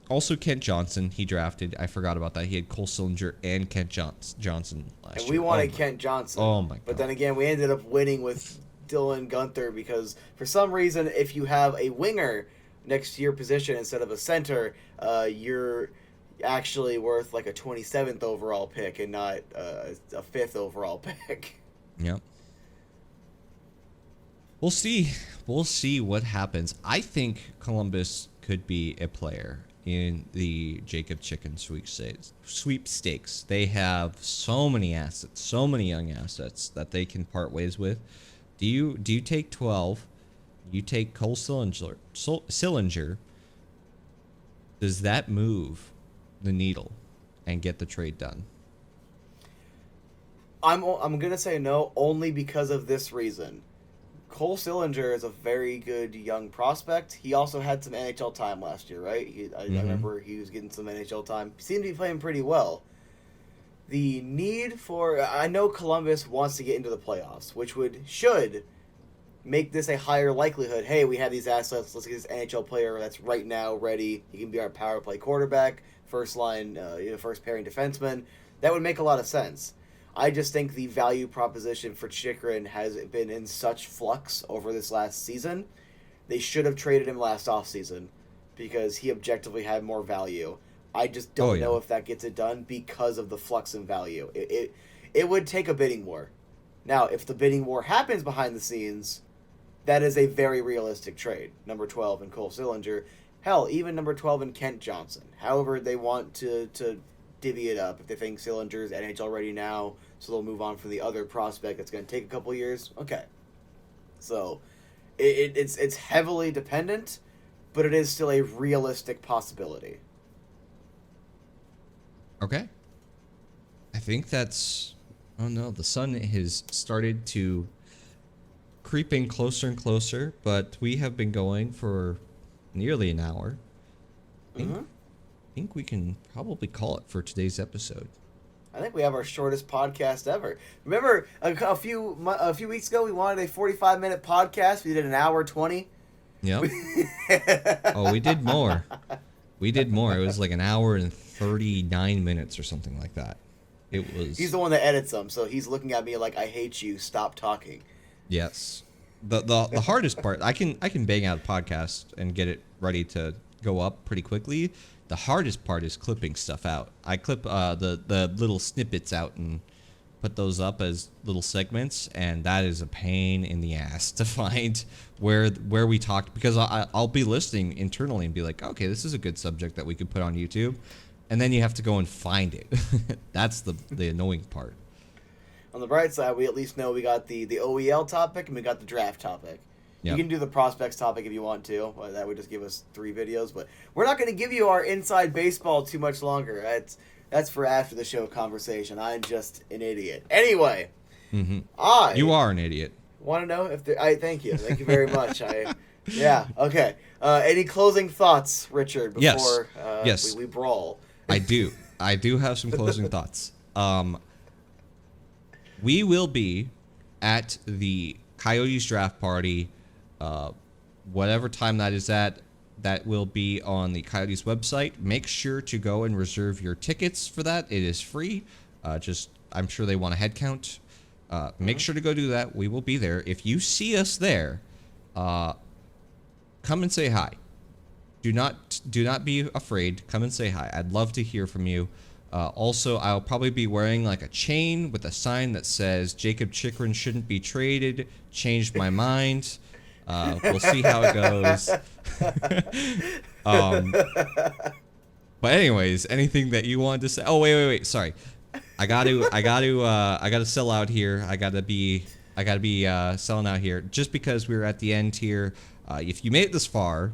also Kent Johnson. He drafted. I forgot about that. He had Cole Sillinger and Kent Johnson last year. And we wanted Kent Johnson. Oh my god. But then again, we ended up winning with Dylan Gunther, because for some reason, if you have a winger next to your position instead of a center, you're actually worth like a 27th overall pick and not a 5th overall pick. Yep. We'll see. We'll see what happens. I think Columbus could be a player in the Jacob Chychrun sweepstakes. They have so many assets, so many young assets that they can part ways with. Do you take 12? You take Cole Sillinger. Does that move the needle and get the trade done? I'm gonna say no, only because of this reason. Cole Sillinger is a very good young prospect. He also had some NHL time last year, right? I remember he was getting some NHL time. He seemed to be playing pretty well. The need for... I know Columbus wants to get into the playoffs, which should make this a higher likelihood. Hey, we have these assets. Let's get this NHL player that's right now ready. He can be our power play quarterback, first line, first pairing defenseman. That would make a lot of sense. I just think the value proposition for Chychrun has been in such flux over this last season. They should have traded him last offseason because he objectively had more value. I just don't know if that gets it done because of the flux in value. It would take a bidding war. Now, if the bidding war happens behind the scenes, that is a very realistic trade. Number 12 and Cole Sillinger. Hell, even number 12 and Kent Johnson. However they want to divvy it up. If they think Sillinger's NHL ready now, so they'll move on from the other prospect that's going to take a couple years. Okay. So, it's heavily dependent, but it is still a realistic possibility. Okay. I think that's... Oh no, the sun has started to creep in closer and closer, but we have been going for nearly an hour. I think we can probably call it for today's episode. I think we have our shortest podcast ever. Remember, a few weeks ago, we wanted a 45-minute podcast. We did an hour 20. Yep. Oh, we did more. We did more. It was like an hour and 39 minutes or something like that. It was. He's the one that edits them, so he's looking at me like, I hate you, stop talking. Yes. The hardest part, I can bang out a podcast and get it ready to go up pretty quickly. The hardest part is clipping stuff out. I clip the little snippets out and put those up as little segments, and that is a pain in the ass to find where we talked, because I'll be listening internally and be like, okay, this is a good subject that we could put on YouTube, and then you have to go and find it. That's the annoying part. On the bright side, we at least know we got the OEL topic and we got the draft topic. Yep. You can do the prospects topic if you want to. That would just give us 3 videos, but we're not going to give you our inside baseball too much longer. That's for after the show conversation. I'm just an idiot. Anyway, you are an idiot. Want to know if thank you very much. Yeah, okay. Any closing thoughts, Richard? Before yes. We brawl. I do have some closing thoughts. We will be at the Coyotes draft party, whatever time that is at. That will be on the Coyotes website. Make sure to go and reserve your tickets for that. It is free. I'm sure they want a head count. Make sure to go do that. We will be there. If you see us there, come and say hi. Do not be afraid. Come and say hi. I'd love to hear from you. Also, I'll probably be wearing like a chain with a sign that says Jacob Chikrin shouldn't be traded. Changed my mind. We'll see how it goes. But anyways, anything that you wanted to say? Oh, wait. Sorry. I gotta sell out here. I gotta be selling out here just because we're at the end here. If you made it this far,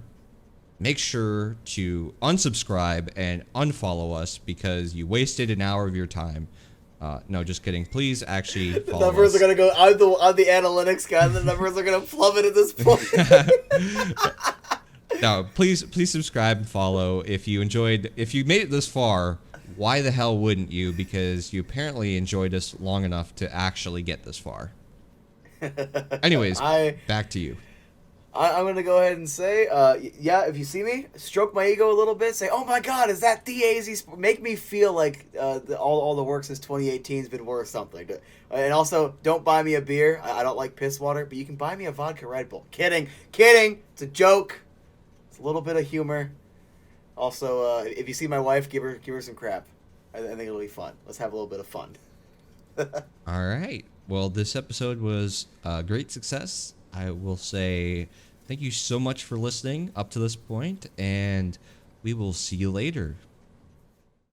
make sure to unsubscribe and unfollow us because you wasted an hour of your time. No, just kidding. Please actually follow the numbers us. are going to go... I'm the analytics guy. The numbers are going to plummet at this point. No, please subscribe and follow. If you made it this far, why the hell wouldn't you? Because you apparently enjoyed us long enough to actually get this far. Anyways, back to you. I'm going to go ahead and say, if you see me, stroke my ego a little bit. Say, oh my God, is that the AZ Sport? Make me feel like all the work since 2018 has been worth something. And also, don't buy me a beer. I don't like piss water, but you can buy me a vodka Red Bull. Kidding. It's a joke. It's a little bit of humor. Also, if you see my wife, give her some crap. I think it'll be fun. Let's have a little bit of fun. All right. Well, this episode was a great success. I will say thank you so much for listening up to this point, and we will see you later.